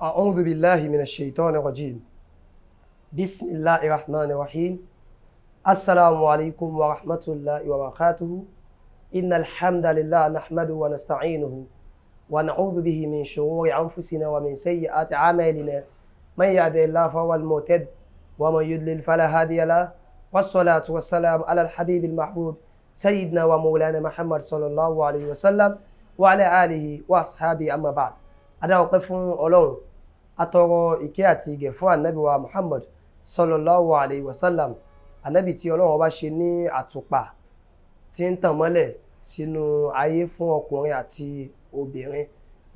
أعوذ بالله من الشيطان الرجيم بسم الله الرحمن الرحيم السلام عليكم ورحمة الله وبركاته إن الحمد لله نحمده ونستعينه ونعوذ به من شرور أنفسنا ومن سيئات أعمالنا من يهده الله فهو المهتد ومن يضلل فلا هادي له والصلاة والسلام على الحبيب المحبوب سيدنا ومولانا محمد صلى الله عليه وسلم وعلى آله وأصحابه أما بعد adá ọpẹ́ fún Ọlọ́run atọrọ ìkẹ́ àti ìgẹ̀ fún ànábì wa Muhammad sallallahu alayhi wa sallam ànábì tí Ọlọ́run bá ṣe ní àtùpà tí ń tàn mọ́lẹ̀ sínú ayé fún ọkùnrin àti obìnrin.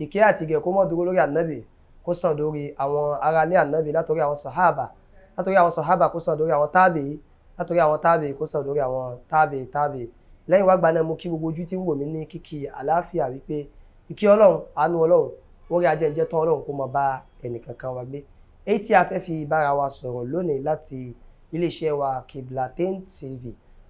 Ìkẹ́ àti ìgẹ̀ kó mọ́ dúró lórí ànábì kó sàn lórí àwọn aráalé ànábì látọrí àwọn sàhábà kó sàn lórí àwọn tábìí látọrí àwọn tábìí kó sàn lórí àwọn tábìí lẹ́yìn wá gba náà mú kí gbogbo ojú tí ń wò mí ní kíkí àlàáfíà wípé ìkẹ́ Ọlọ́run àánú Ọlọ́run orí ajẹ́njẹ́ tán Ọlọ́run kó máa bá ẹnìkankan wa gbé. Èyí tí a fẹ́ fi bára wa sọ̀rọ̀ lónìí láti iléeṣẹ́ wa Qiblatyn TV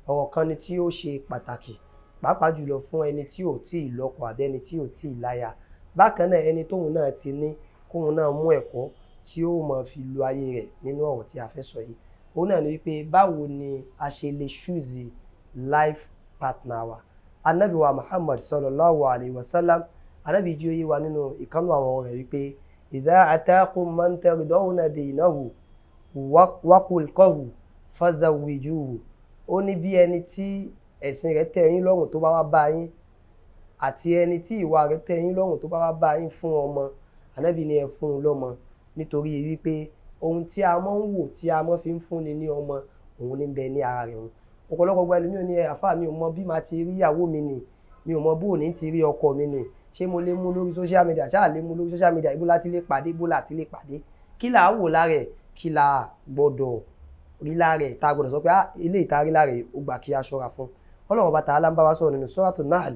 ọ̀rọ̀ kan ni tí ó ṣe pàtàkì pàápàá jùlọ fún ẹni tí ò tí ì lọ́kọ àbí ẹni tí ò tí ì láya. Bákan náà ẹni tóun náà ti ní kóun náà mú ẹ̀kọ́ tí ó máa fi lo ayé rẹ̀ nínú ọ̀rọ̀ tí a fẹ́ sọ yìí. Òun náà ni wípé báwo ni a ṣe lè choose life partner wa. Ànábì wa Muhammad sallallahu alayhi wa sallam Ànábì jí ó yé wa nínú ìkánú àwọn rẹ̀ wípé idha atakum man tardawna dinahu wa khulquhu fazawwijuhu. Ó ní bí ẹni tí ẹ̀sìn rẹ̀ tẹ́ yín lọ́rùn tó bá wá bá yín àti ẹni tí ìwà rẹ̀ tẹ́ yín lọ́rùn tó bá wá bá yín fún ọmọ, Ànábì ní ẹ fún un lọ́mọ nítorí wípé ohun tí a máa ń wò tí a máa fi ń fúnni ní ọmọ òun ní bẹ ní ara rẹ̀ òun. Ọ̀pọ̀lọpọ̀ gba ẹlòmíràn ní àfáà mi ò mọ bí màá ti rí ìyàwó mi nì, mi ò mọ bó ní ti rí ọkọ mi nì, ṣé mo lè mú lórí social media ṣáà lè mú lórí social media ibo láti lè pàdé ibo láti lè pàdé, kí là á wò lára ẹ̀, kí là gbọ́dọ̀ rí lára ẹ̀ tá a gbọ́dọ̀ sọ pé ilé ìtarí lára ẹ̀ ó gbà kí a ṣọ́ra fún. Ọlọ́run bá ta'ala ń bá wa sọ̀rọ̀ nínú Suratul Nahl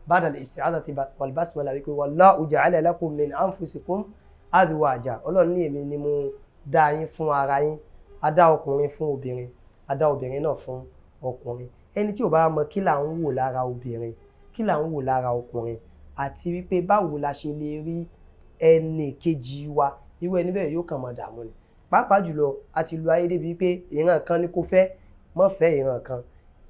ba'da al-isti'adhati wal basmala wípé wallahu ja'ala lakum min anfusikum azwaja. Ọlọ́run ní èmi ni mo dá yín fún ara yín, a dá ọkùnrin fún obìnrin, a dá obìnrin náà fún ọkùnrin. Ẹni tí ò bá mọ kí là ń wò lára obìnrin, kí là ń wò lára ọkùnrin àti wípé báwo la ṣe lè rí ẹnì kejì wa, irú ẹni bẹ́ẹ̀ yóò kàn máa dààmú ni. Pàápàá jùlọ a ti lo ayé débi wípé ìran kan ni kò fẹ́, má fẹ́ ìran kan,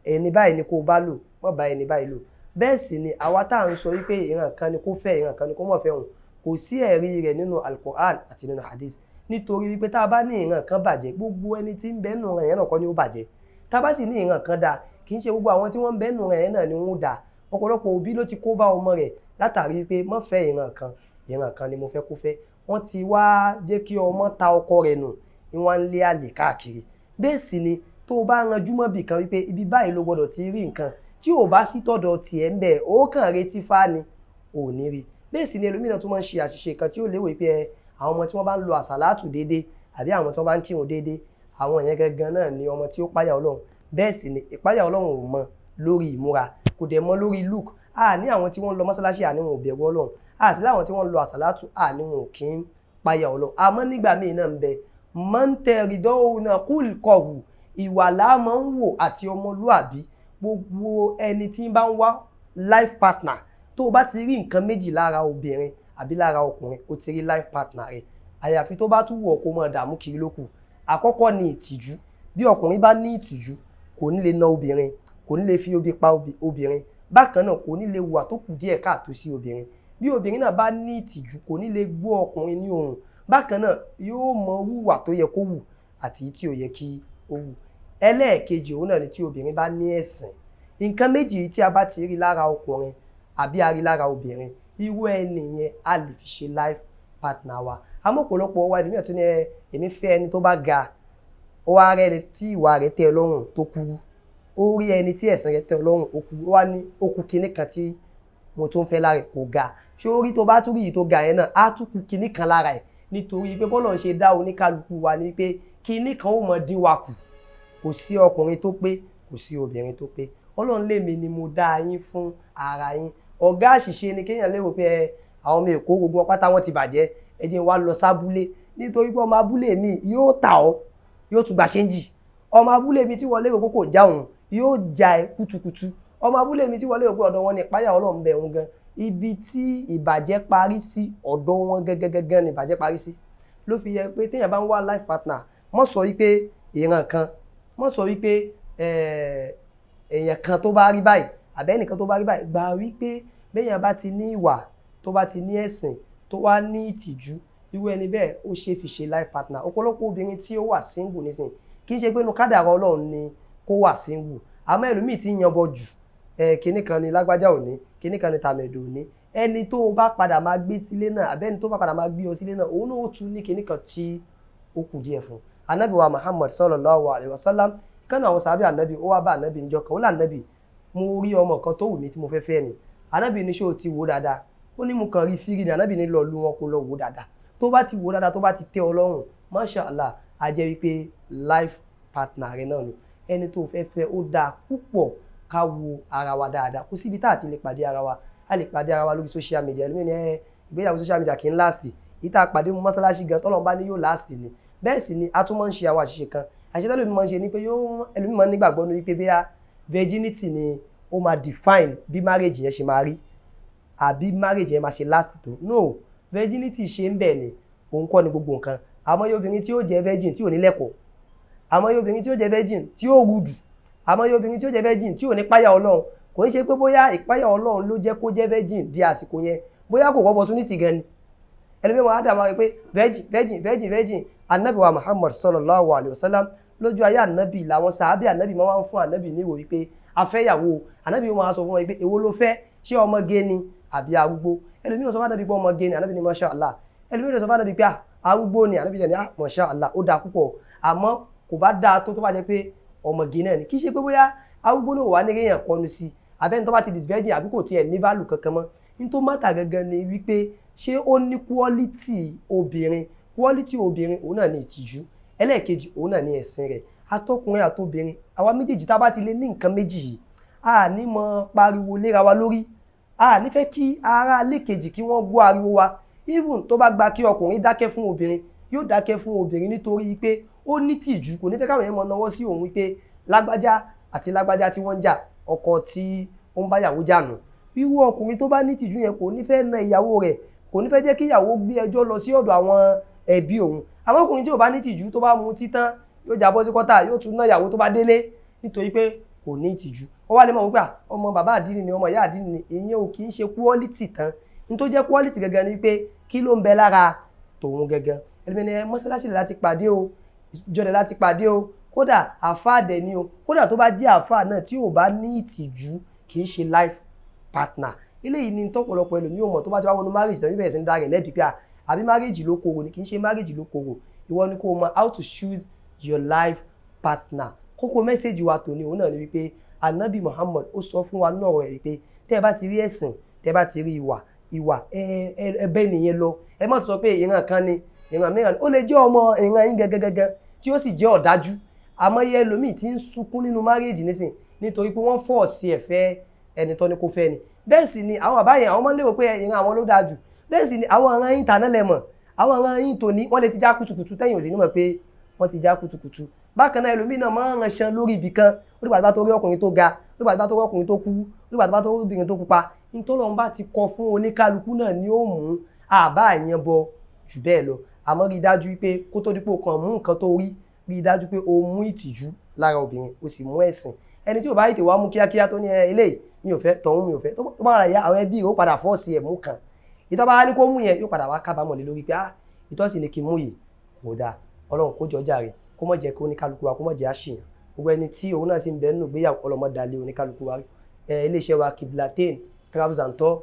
ẹni báyìí ni kò bá lò, má bá ẹni báyìí lò. Bẹ́ẹ̀ sì ni àwa tá à ń sọ wípé ìran kan ni kò fẹ́, ìran kan ni kò má fẹ́ òun, kò sí ẹ̀rí rẹ̀ nínú Al-Qur'an àti nínú Hadith. Nítorí wípé tá a bá ní ìran kan bàjẹ́, gbogbo ẹni tí ń bẹ nínú rẹ̀ yẹn náà kọ́ ni ó bàjẹ́. Tá a bá sì ní ìran kan dáa, kì í ṣe gbogbo àwọn tí wọ́n ń bẹ nínú rẹ̀ yẹn náà ni wọ́n dáa. Ọ̀pọ̀lọpọ̀ òbí ló ti kó bá ọmọ rẹ̀ látàrí pé má fẹ́ ìran kan ni mo fẹ́ kó fẹ́. Wọ́n ti wá jẹ́ kí ọmọ ta ọkọ rẹ̀ nù, ni wọ́n ń lé àlè káàkiri. Bẹ́ẹ̀ sì ni tó o bá ranjú mọ́ bì kan wípé ibi báyìí ló gbọ́dọ̀ ti rí nǹkan tí ò bá sí tọ̀dọ̀ tiẹ̀ ń bẹ̀ ó kàn retí fá ni ò ní rí. Bẹ́ẹ̀ sì ni ẹlòmíràn tó máa ń ṣe àṣìṣe kan tí ó léwu pé àwọn ọmọ tí wọ́n bá ń lo àsàlátù déédéé àbí àwọn tí wọ́n bá ń kírun déédéé, àwọn yẹn gangan náà ni ọmọ tí ó páyà Ọlọ́run. Bẹ́ẹ̀ sì ni ìpáyà Ọlọ́run ò mọ lórí ìmúra, kò dẹ̀ mọ lórí look. Ní àwọn tí wọ́n lọ mọ́sálásí àní wọn ò bẹ̀rù Ọlọ́run, sí láwọn tí wọ́n lọ àsàlátù àní wọn ò kí ń páyà Ọlọ́run. Àmọ́ nígbà míì náà ń bẹ mọ́ntẹ̀rìdọ́wọ́nà kúlkọ̀hù ìwà láàmọ́ ń wò àti ọmọlúàbí. Gbogbo ẹni tí ń bá ń wá life partner, tó bá ti rí nǹkan méjì lára obìnrin àbí lára ọkùnrin ó ti rí life partner rẹ̀. Àyàfi tó bá tún wù ọ́ kó máa dààmú kiri lókù. Àkọ́kọ́ ni ìtìjú. Bí ọkùnrin bá ní ìtìjú kò ní lè ná obìnrin, kò ní lè fi obi pa obìnrin, bákan náà kò ní lè hùwà tó kù díẹ̀ káàtó sí obìnrin. Bí obìnrin náà bá ní ìtìjú kò ní lè gbọ́ ọkùnrin ní ohùn, bákan náà yóò mọ hùwà tó yẹ kó hù àti tí ò yẹ kí ó hù. Ẹlẹ́ẹ̀kejì òun náà ni tí obìnrin bá ní ẹ̀sìn. Nǹkan méjì tí a bá ti rí lára ọkùnrin àbí a rí lára obìnrin, irú ẹni yẹn a lè fi ṣe life partner wa. Àmọ́ ọ̀pọ̀lọpọ̀ wa ènìyàn tó ní èmi fẹ́ ẹni tó bá ga, ó wá rẹ́ ẹni tí ìwà rẹ̀ tẹ́ lọ́rùn tó kúrú, ó rí ẹni tí ẹ̀sìn rẹ̀ tẹ́ lọ́rùn ó kúrú, ó wá ní ó kù kinní kan tí mo tún fẹ́ lára kò ga. Ṣé ó rí tó bá tún rí yìí tó ga yẹn náà á tún kù kinní kan lára ẹ̀, nítorí pé bọ́lọ̀ ń ṣe dá oníkálukú wa ni pé kinní kan ó mọ dín wa kù. Kò sí ọkùnrin tó pé, kò sí obìnrin tó pé. Ọlọ́run lèmi ni mo dá yín fún ara yín. Ọ̀gá àṣìṣe ni kéèyàn lérò pé àwọn ọmọ Èkó gbogbo wọn pátá wọn ti bàjẹ́, ẹ jẹ́ wá lọ sábúlé, nítorí pé ọmọ abúlé mi yóò tà ọ́, yóò tún gba ṣéǹjì. Ọmọ abúlé mi tí wọ́n lérò pé kò já òun yóò já ẹ kútukútu. Ọmọ abúlé mi tí wọ́n lérò pé ọ̀dọ̀ wọn ni ìpáyà Ọlọ́run bẹ̀ òun gan ibi tí ìbàjẹ́ parí sí ọ̀dọ̀ wọn gẹ́gẹ́gẹ́gẹ́ ni ìbàjẹ́ parí sí. Ló fi yẹ pé téèyàn bá ń wá life partner mọ́ sọ wípé ìran kan, mọ́ sọ wípé èèyàn kan tó bá rí báyìí àbẹ́nìkan tó bá rí báyìí, gbà wípé béèyàn bá ti ní ìwà, tó bá ti ní ẹ̀sìn, tó wá ní ìtìjú, irú ẹni bẹ́ẹ̀ ó ṣe fi ṣe life partner. Ọ̀pọ̀lọpọ̀ obìnrin tí ó wà single nísìn kì í ṣe pé inú kádàrá Ọlọ́run ni kó wà single, àmọ́ ẹlòmíì ti yanbọ jù, kinní kan ni lágbájá òní, kinní kan ni tàmẹ̀dò òní. Ẹni tó bá padà máa gbé sílé náà àbẹ́ni tó bá padà máa gbé ọ sílé náà, òun náà ó tún ní kinní kan tí ó kù díẹ̀ fún. Ànábì wa Muhammad sallallahu alayhi wa sallam, kánú àwọn sàábì ànábì, ó wá bá ànábì níjọ́ kan, ó lá ànábì, mo rí ọmọ kan tó wù mí tí mo fẹ́ fẹ́ ni. Ànábì ní ṣé o ti wò dáadáa? Ó ní mo kàn rí fírí ni. Ànábì ní lọ lu wọn kó lọ wò dáadáa. Tó bá ti wò dáadáa, tó bá ti tẹ́ ọ lọ́rùn, mashallah, a jẹ́ wípé life partner rẹ náà ni. Ẹni tó fẹ́ fẹ́ ó dáa púpọ̀ ká wo ara wa dáadáa. Kò síbi tá a ti lè pàdé ara wa. A lè pàdé ara wa lórí social media. Ẹlòmíì ní ìgbéyàwó social media kì í last. Ìta pàdé mú mọ́sálásí gan tọ́lọ́run bá ní yóò last ni. Bẹ́ẹ̀ sì ni a tún máa ń ṣe àwọn àṣìṣe kan. Àṣìṣe tẹ́lẹ̀ mi máa ń ṣe ni pé ẹlòmíì máa ń nígbàgbọ́ ní wípé bóyá virginity ni ó máa define bí marriage yẹn ṣe máa rí àbí marriage yẹn máa ṣe last tó. No, virginity ṣe ń bẹ̀ ni, òun kọ́ ni gbogbo nǹkan. Àmọ́ yóò obìnrin tí ó jẹ́ virgin tí ò ní lẹ́kọ̀ọ́, àmọ́ yóò obìnrin tí ó jẹ́ virgin tí ó rúdù, àmọ́ yóò obìnrin tí ó jẹ́ virgin tí ò ní páyà Ọlọ́run. Kò ń ṣe pé bóyá ìpáyà Ọlọ́run ló jẹ́ kó jẹ́ virgin di àsìkò yẹn, bóyá kò kọ́ opportunity gan ni. Ẹlòmíì wọn á dà máa rí pé virgin. Ànábì wa Muhammad sallallahu alayhi wa sallam, lójú ayé ànábì làwọn sàábì ànábì máa ń fún ànábì ní ìwò wípé afẹ́yàwó. Ànábì wọn á sọ fún wọn wípé èwo ló fẹ́, ṣé ọmọge ni àbí arúgbó? Ẹlòmíì sọ fún ànábì pé ọmọge ni, ànábì ní mashallah. Ẹlòmíì sọ fún ànábì pé arúgbó ni, ànábì ní mashallah, ó dáa púpọ̀. Àmọ́ kò bá dáa tó bá jẹ́ pé ọmọge náà ni. Kì í ṣe pé bóyá arúgbó náà wà ní kéèyàn kọnu sí àbẹ́ni tó bá ti disvirgin àbí kò tiẹ̀ ní value kankan mọ́. Ní tó mátà gangan ni wípé ṣé ó ní quality obìnrin. Quality obìnrin òun náà ni ìtìjú. Ẹlẹ́ẹ̀kejì òun náà ni ẹ̀sìn rẹ̀. Atọ́kùnrin àtobìnrin, àwa méjèèjì tá bá ti lè ní nǹkan méjì yìí, a ní mọ pariwo léra wa lórí, a ní fẹ́ kí ara lékejì kí wọ́n gbọ́ ariwo wa. Even tó bá gba kí ọkùnrin dákẹ́ fún obìnrin, yóò dákẹ́ fún obìnrin nítorí pé ó ní tìjú. Kò ní fẹ́ káwọn èèyàn mọ náwó sí òun wípé lágbájá àti lágbájá tí wọ́n ń jà, ọkọ tí ó ń bá ìyàwó jà nù. Irú ọkùnrin tó bá ní tìjú yẹn kò ní fẹ́ na ìyàwó rẹ̀, kò ní fẹ́ jẹ́ kí ìyàwó gbé ẹjọ́ lọ sí ọ̀dọ̀ àwọn ẹbí òun. Àwọn ọkùnrin tí ò bá ní tìjú, tó bá mu títán, yóò jábọ́ sí kọ́tà, yóò tún ná ìyàwó tó bá délé nítorí pé kò ní ìtìjú. Ó wá lè mọ̀ wípé ọmọ bàbá àdínì ni, ọmọ ìyá àdínì ni. Ìyẹn ò kì í ṣe quality tán. Ní tó jẹ́ quality gẹ́gẹ́ ni wípé kí ló ń bẹ lára tòun gẹ́gẹ́. Ẹlòmíì ní mọ́sálásí rẹ̀ láti pàdé o, ìjọ rẹ̀ láti pàdé o, kódà àfáà dẹ̀ ni o. Kódà tó bá jẹ́ àfáà náà tí ò bá ní ìtìjú, kì í ṣe life partner. Eléyìí ni tọ́pọ̀lọpọ̀ ẹlòmíì ò mọ̀. Tó bá ti wá wọnú marriage tán bíbẹ̀ sí ń dá rẹ̀ lẹ́bi pé àbí marriage ló korò ni. Kì í ṣe marriage ló korò. Ìwọ ni kó mọ̀ how to choose your life partner. Kókó mẹ́sẹ̀jì wa tòní òun náà ni wípé Ànábì Muhammad ó sọ fún wa náà rẹ̀ wípé tẹ́ ẹ bá ti rí ẹ̀sìn, tẹ́ ẹ bá ti rí ìwà ẹbẹ́ nìyẹn lọ. Ẹ má sọ pé ìran kan ni, ìran mìíràn. Ó lè jẹ́ ọmọ ìran yín gẹ́gẹ́gẹ́gẹ́ tí ó sì jẹ́ ọ̀dájú. Àmọ́ yẹ ẹlòmíì tí ń sunkún nínú marriage nísìn nítorí pé wọ́n force ẹ̀ fẹ́ ẹni tó ní kó fẹ́ ni. Bẹ́ẹ̀ sì ni àwọn àbáyẹn àwọn máa ń lérò pé ìran àwọn ló dáa jù. Bẹ́ẹ̀ sì ni àwọn ìran yín tàná lẹ̀ mọ̀, àwọn ìran yín tòní wọ́n lè ti já kutukutu tẹ́yìn òsì nímọ̀ pé wọ́n ti já kutukutu. Bákan náà ẹlòmíì náà máa ń ránṣan lórí ibì kan. Ó dìgbà tó bá tó rí ọkùnrin tó ga, ó dìgbà tó bá tó rí ọkùnrin tó kú, ó dìgbà tó bá tó rí obìnrin tó pupa. Ntọ́lọ́run bá ti kọ fún oníkálukú náà ni ó mú àbá àyẹn bọ jù bẹ́ẹ̀ lọ. Àmọ́ rí dájú wípé kó tó dípò kan mú nǹkan tó rí dájú pé o mú ìtìjú lára obìnrin, o sì mú ẹ̀sìn. Ẹni tí ò bá yìí wá mú kíákíá tó ní eléyìí mi ò fẹ́, tọ̀hún mi ò fẹ́, tó bá ra ya àwọn ẹbí rẹ̀ ó padà fọ́ọ̀sì ẹ̀ mú kan. Ìtọ́ bá ní kó mú yẹn yóò padà wá kábàámọ̀ lé lórí pé ìtọ́sí ni kí n mú yìí kò dáa. Ọlọ́run kó jọ jàre, kó mọ̀ jẹ́ kí oníkálukú wa kó mọ̀ jẹ́ àṣìyàn. Gbogbo ẹni tí òun náà sì ń bẹ nínú ìgbéyàwó ọlọ́mọdàlẹ̀ oníkálukú wa. Iléeṣẹ́ wa Qiblatyn Travels Tours,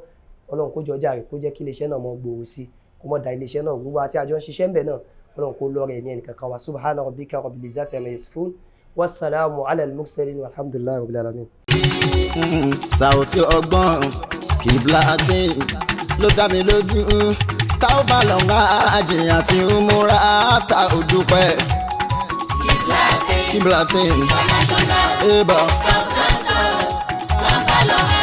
Ọlọ́run kó jọ jàre, kó jẹ́ kí iléeṣẹ́ náà mọ gbòòrò sí, kó mọ̀ da iléeṣẹ́ náà gbogbo àti àjọ ń ṣiṣẹ́ ń bẹ̀ náà. Ọlọ́run kó lọ́rẹ̀ ẹ̀mí ẹnì kankan wa. Subhana rabbika rabbil izzati amma yasifun, wassalamu ala al-mursalin, walhamdulillahi rabbil alamin. Sàòtí ọgbọ́n Qiblatyn ló dá mi lójú. Tá ò bá lọ ń Hajj àti Umrah tá ò dúpẹ́. Qiblatyn International Travels Tours.